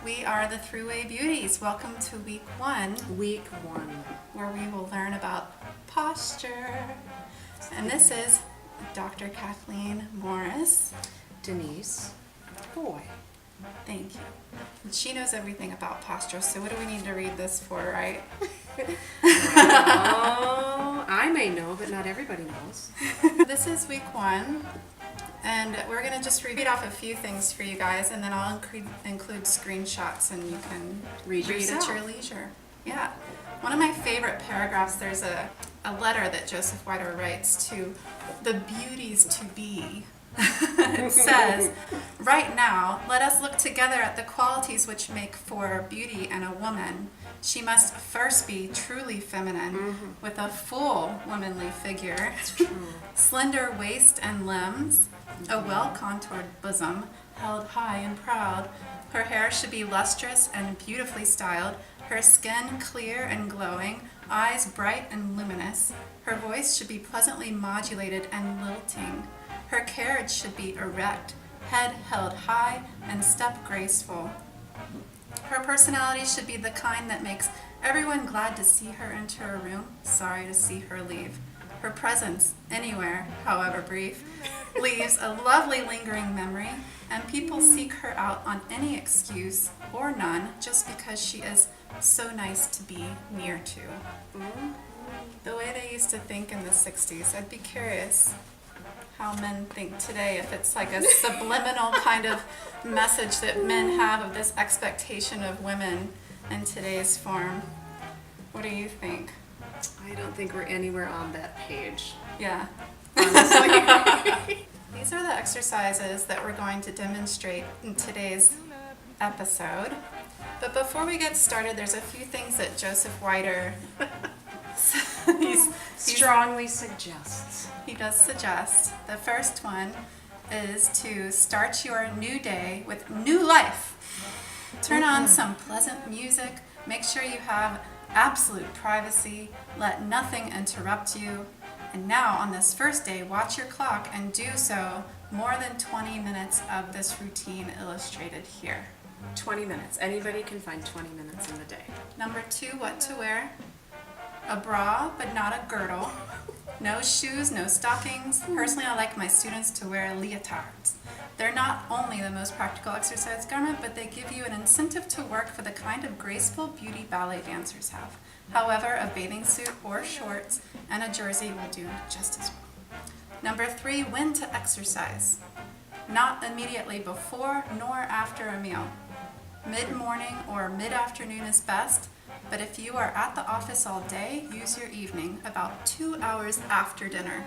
We are the Thruway Beauties. Welcome to week one, where we will learn about posture. And this is Dr. Kathleen Morris Denise Foy. Thank you. And she knows everything about posture, so what do we need to read this for, right? Oh, I may know, but not everybody knows. This is week one, and we're going to just read off a few things for you guys, and then I'll include screenshots, and you can Read at yourself. your leisure. Yeah. One of my favorite paragraphs, there's a letter that Joseph Weider writes to the beauties to be. It says, "Right now, let us look together at the qualities which make for beauty in a woman. She must first be truly feminine, with a full womanly figure, slender waist and limbs, a well-contoured bosom, held high and proud. Her hair should be lustrous and beautifully styled, her skin clear and glowing, eyes bright and luminous. Her voice should be pleasantly modulated and lilting. Her carriage should be erect, head held high, and step graceful. Her personality should be the kind that makes everyone glad to see her enter a room, sorry to see her leave. Her presence, anywhere, however brief, leaves a lovely lingering memory, and people seek her out on any excuse or none just because she is so nice to be near to." The way they used to think in the 60s, I'd be curious how men think today, if it's like a subliminal kind of message that men have of this expectation of women in today's form. What do you think? I don't think we're anywhere on that page. Yeah. Honestly. These are the exercises that we're going to demonstrate in today's episode. But before we get started, there's a few things that Joseph Weider Strongly suggests. he does suggest. The first one is to start your new day with new life. Turn on some pleasant music. Make sure you have absolute privacy. Let nothing interrupt you. And now, on this first day, watch your clock and do so more than 20 minutes of this routine illustrated here. 20 minutes. Anybody can find 20 minutes in the day. Number 2, what to wear. A bra, but not a girdle. No shoes, no stockings. Personally, I like my students to wear leotards. They're not only the most practical exercise garment, but they give you an incentive to work for the kind of graceful beauty ballet dancers have. However, a bathing suit or shorts and a jersey will do just as well. Number 3, when to exercise. Not immediately before nor after a meal. Mid-morning or mid-afternoon is best, but if you are at the office all day, use your evening about 2 hours after dinner.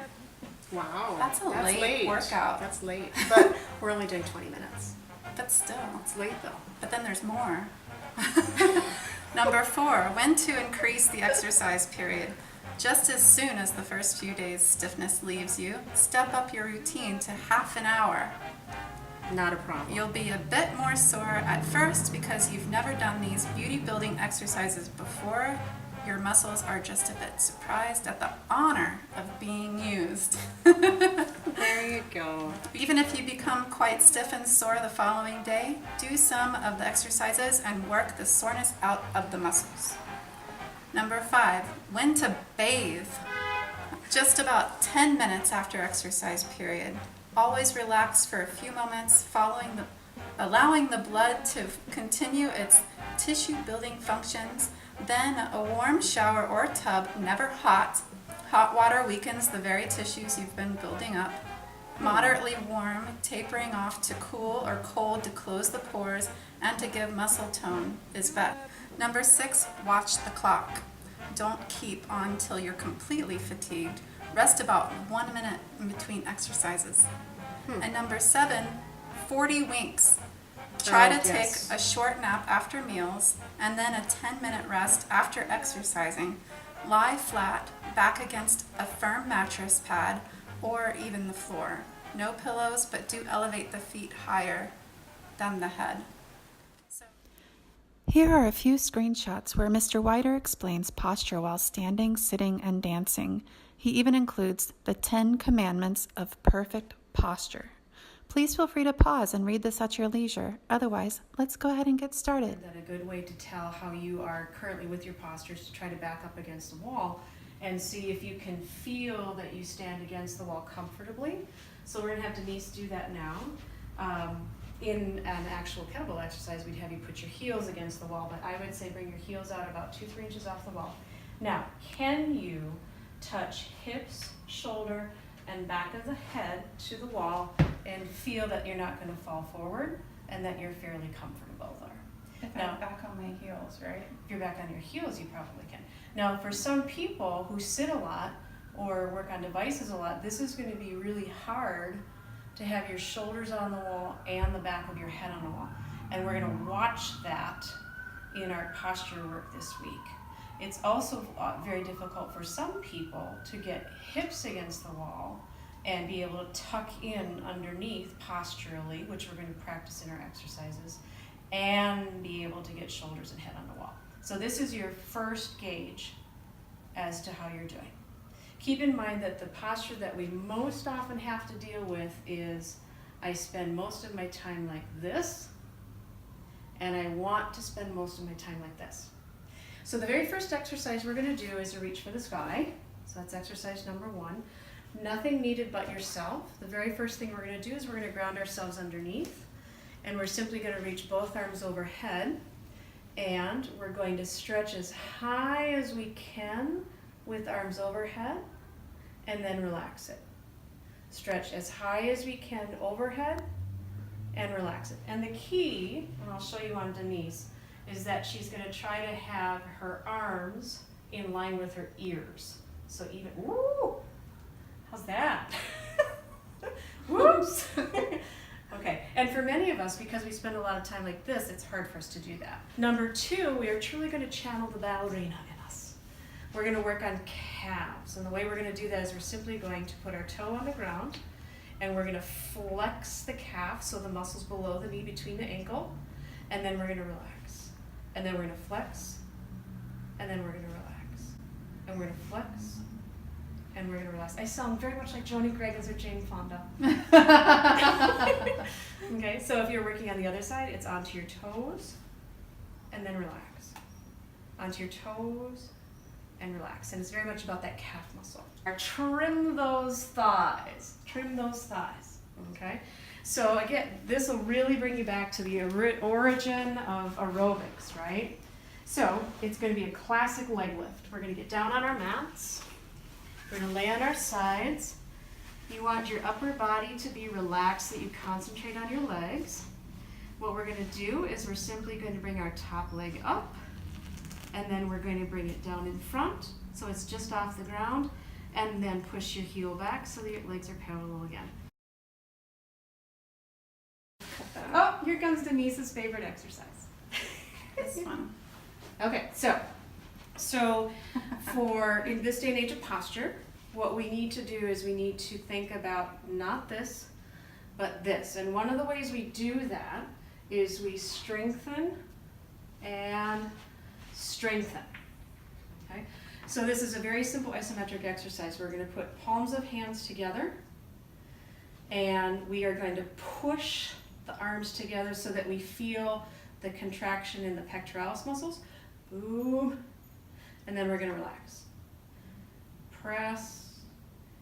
Wow. That's a late workout. That's late. But we're only doing 20 minutes. But still. It's late though. But then there's more. Number 4, when to increase the exercise period. Just as soon as the first few days' stiffness leaves you, step up your routine to half an hour. Not a problem. You'll be a bit more sore at first because you've never done these beauty building exercises before. Your muscles are just a bit surprised at the honor of being used. There you go. Even if you become quite stiff and sore the following day, do some of the exercises and work the soreness out of the muscles. Number 5, when to bathe. Just about 10 minutes after exercise period. Always relax for a few moments, allowing the blood to continue its tissue building functions. Then a warm shower or tub, never hot. Hot water weakens the very tissues you've been building up. Moderately warm, tapering off to cool or cold to close the pores and to give muscle tone is best. Number 6, watch the clock. Don't keep on till you're completely fatigued. Rest about 1 minute in between exercises. And number 7, 40 winks. Try to take a short nap after meals and then a 10-minute rest after exercising. Lie flat, back against a firm mattress pad or even the floor. No pillows, but do elevate the feet higher than the head. Here are a few screenshots where Mr. Weider explains posture while standing, sitting, and dancing. He even includes the 10 commandments of perfect posture. Please feel free to pause and read this at your leisure. Otherwise, let's go ahead and get started. That a good way to tell how you are currently with your posture is to try to back up against the wall and see if you can feel that you stand against the wall comfortably. So we're going to have Denise do that now. In an actual kettlebell exercise, we'd have you put your heels against the wall, but I would say bring your heels out about 2-3 inches off the wall. Now, can you touch hips, shoulder, and back of the head to the wall and feel that you're not going to fall forward and that you're fairly comfortable there? If Now, I'm back on my heels, right? if you're back on your heels, you probably can. Now, for some people who sit a lot or work on devices a lot, this is going to be really hard to have your shoulders on the wall and the back of your head on the wall. And we're going to watch that in our posture work this week. It's also very difficult for some people to get hips against the wall and be able to tuck in underneath posturally, which we're going to practice in our exercises, and be able to get shoulders and head on the wall. So this is your first gauge as to how you're doing. Keep in mind that the posture that we most often have to deal with is I spend most of my time like this, and I want to spend most of my time like this. So the very first exercise we're going to do is a reach for the sky. So that's exercise number 1. Nothing needed but yourself. The very first thing we're going to do is we're going to ground ourselves underneath, and we're simply going to reach both arms overhead, and we're going to stretch as high as we can with arms overhead, and then relax it. Stretch as high as we can overhead, and relax it. And the key, and I'll show you on Denise, is that she's going to try to have her arms in line with her ears. So even, woo, how's that? Whoops. Okay, and for many of us, because we spend a lot of time like this, it's hard for us to do that. Number 2, we are truly going to channel the ballerina in us. We're going to work on calves, and the way we're going to do that is we're simply going to put our toe on the ground, and we're going to flex the calf, so the muscles below the knee between the ankle, and then we're going to relax. And then we're going to flex, and then we're going to relax. And we're going to flex, and we're going to relax. I sound very much like Joni Greggins or Jane Fonda. Okay, so if you're working on the other side, it's onto your toes, and then relax. Onto your toes, and relax. And it's very much about that calf muscle. Trim those thighs. Trim those thighs. Okay? So again, this will really bring you back to the origin of aerobics, right? So it's going to be a classic leg lift. We're going to get down on our mats. We're going to lay on our sides. You want your upper body to be relaxed so that you concentrate on your legs. What we're going to do is we're simply going to bring our top leg up, and then we're going to bring it down in front so it's just off the ground, and then push your heel back so that your legs are parallel again. Oh, here comes Denise's favorite exercise. This one. Okay, so for in this day and age of posture, what we need to do is we need to think about not this, but this. And one of the ways we do that is we strengthen and strengthen. Okay? So this is a very simple isometric exercise. We're going to put palms of hands together, and we are going to push the arms together so that we feel the contraction in the pectoralis muscles. Boom. And then we're going to relax. Press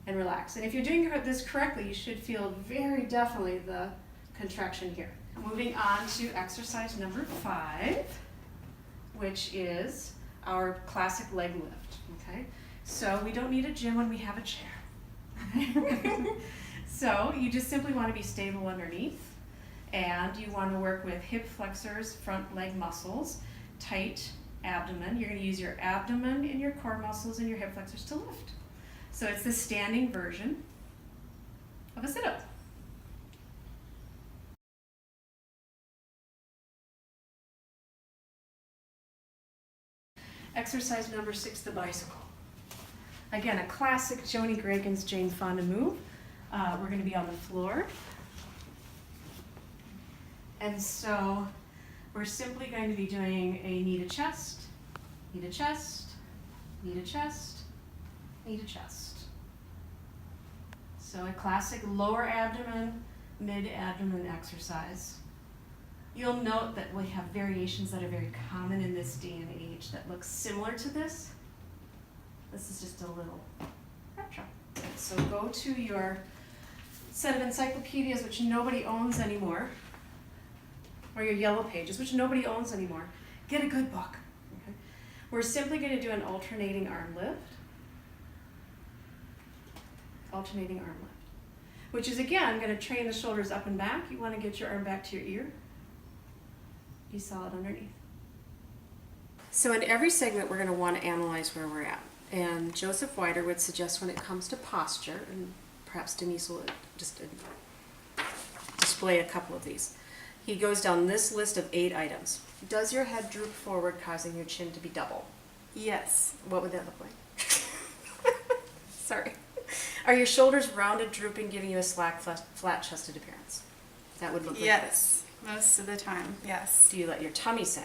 and relax. And if you're doing this correctly, you should feel very definitely the contraction here. Moving on to exercise number 5, which is our classic leg lift. Okay? So we don't need a gym when we have a chair. So you just simply want to be stable underneath. And you want to work with hip flexors, front leg muscles, tight abdomen. You're going to use your abdomen and your core muscles and your hip flexors to lift. So it's the standing version of a sit-up. Exercise number 6, the bicycle. Again, a classic Joni Greggins, Jane Fonda move. We're going to be on the floor. And so we're simply going to be doing a knee to chest, knee to chest, knee to chest, knee to chest. So a classic lower abdomen, mid-abdomen exercise. You'll note that we have variations that are very common in this day and age that look similar to this. This is just a little retro. So go to your set of encyclopedias, which nobody owns anymore, or your yellow pages, which nobody owns anymore. Get a good book. Okay? We're simply going to do an alternating arm lift. Alternating arm lift. Which is, again, going to train the shoulders up and back. You want to get your arm back to your ear. You saw it underneath. So in every segment, we're going to want to analyze where we're at. And Joseph Weider would suggest when it comes to posture, and perhaps Denise will just display a couple of these. He goes down this list of 8 items. Does your head droop forward, causing your chin to be double? Yes. What would that look like? Sorry. Are your shoulders rounded, drooping, giving you a slack, flat-chested appearance? That would look like Yes. Most of the time, yes. Do you let your tummy sag?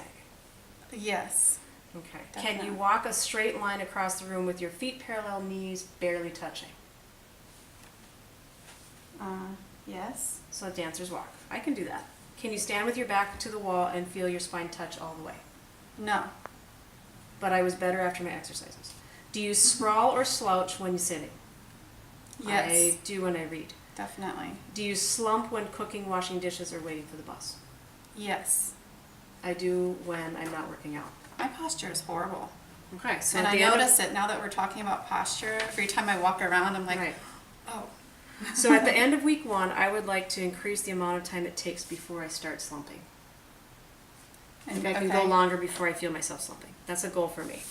Yes. Okay. Definitely. Can you walk a straight line across the room with your feet parallel, knees barely touching? Yes. So a dancer's walk. I can do that. Can you stand with your back to the wall and feel your spine touch all the way? No. But I was better after my exercises. Do you sprawl or slouch when you're sitting? Yes. I do when I read. Definitely. Do you slump when cooking, washing dishes, or waiting for the bus? Yes. I do when I'm not working out. My posture is horrible. Okay, so And at I the end of- notice it now that we're talking about posture. Every time I walk around, I'm like, Right. oh. So at the end of week 1, I would like to increase the amount of time it takes before I start slumping. And, I can go longer before I feel myself slumping. That's a goal for me.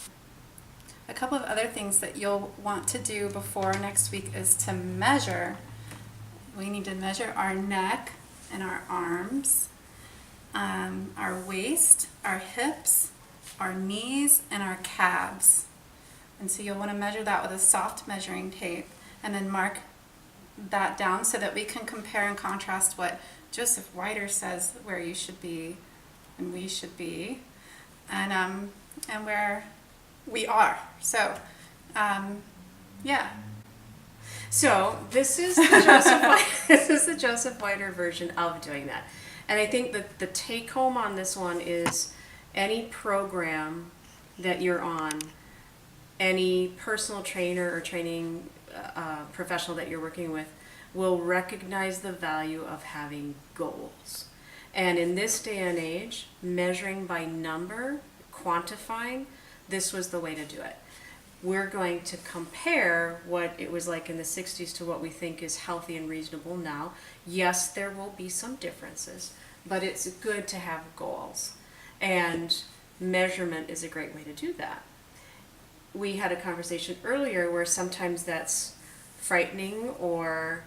A couple of other things that you'll want to do before next week is to measure. We need to measure our neck and our arms, our waist, our hips, our knees, and our calves. And so you'll want to measure that with a soft measuring tape and then mark that down so that we can compare and contrast what Joseph Weider says where you should be and we should be, and where we are. So, yeah. So this is the Joseph Weider version of doing that. And I think that the take home on this one is any program that you're on, any personal trainer or training professional that you're working with will recognize the value of having goals. And in this day and age, measuring by number, quantifying, this was the way to do it. We're going to compare what it was like in the 60s to what we think is healthy and reasonable now. Yes, there will be some differences, but it's good to have goals. And measurement is a great way to do that. We had a conversation earlier where sometimes that's frightening or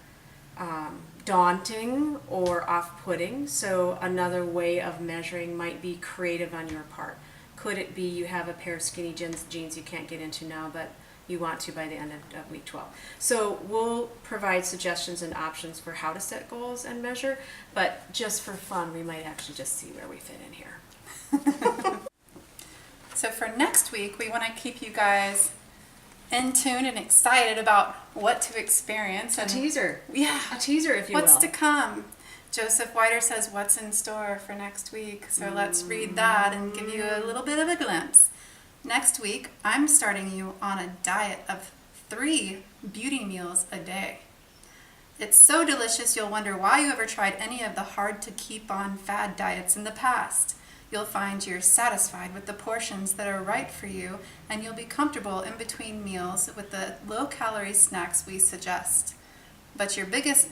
daunting or off-putting. So another way of measuring might be creative on your part. Could it be you have a pair of skinny jeans you can't get into now, but you want to by the end of week 12? So we'll provide suggestions and options for how to set goals and measure, but just for fun, we might actually just see where we fit in here. So for next week, we want to keep you guys in tune and excited about what to experience. A And teaser. yeah, A teaser, if you what's will. to come. Joseph Weider says what's in store for next week. So let's read that and give you a little bit of a glimpse. Next week, I'm starting you on a diet of 3 beauty meals a day. It's so delicious you'll wonder why you ever tried any of the hard-to-keep-on fad diets in the past. You'll find you're satisfied with the portions that are right for you, and you'll be comfortable in between meals with the low-calorie snacks we suggest. But your biggest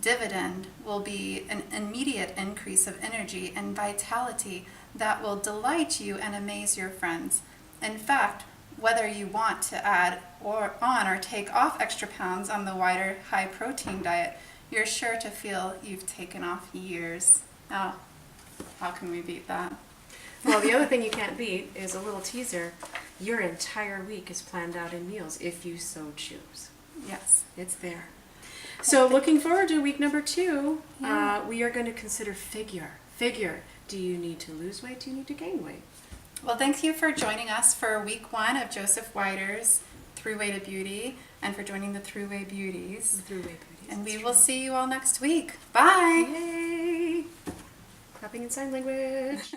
dividend will be an immediate increase of energy and vitality that will delight you and amaze your friends. In fact, whether you want to add on or take off extra pounds on the Weider high-protein diet, you're sure to feel you've taken off years. Oh, how can we beat that? Well, the other thing you can't beat is a little teaser. Your entire week is planned out in meals if you so choose. Yes. It's there. So looking forward to week number 2, Yeah. we are going to consider figure. Figure. Do you need to lose weight? Do you need to gain weight? Well, thank you for joining us for week 1 of Joseph Weider's Thruway to Beauty and for joining the Thruway Beauties. Through weight beauty. And we will see you all next week. Bye. Yay! Clapping in sign language.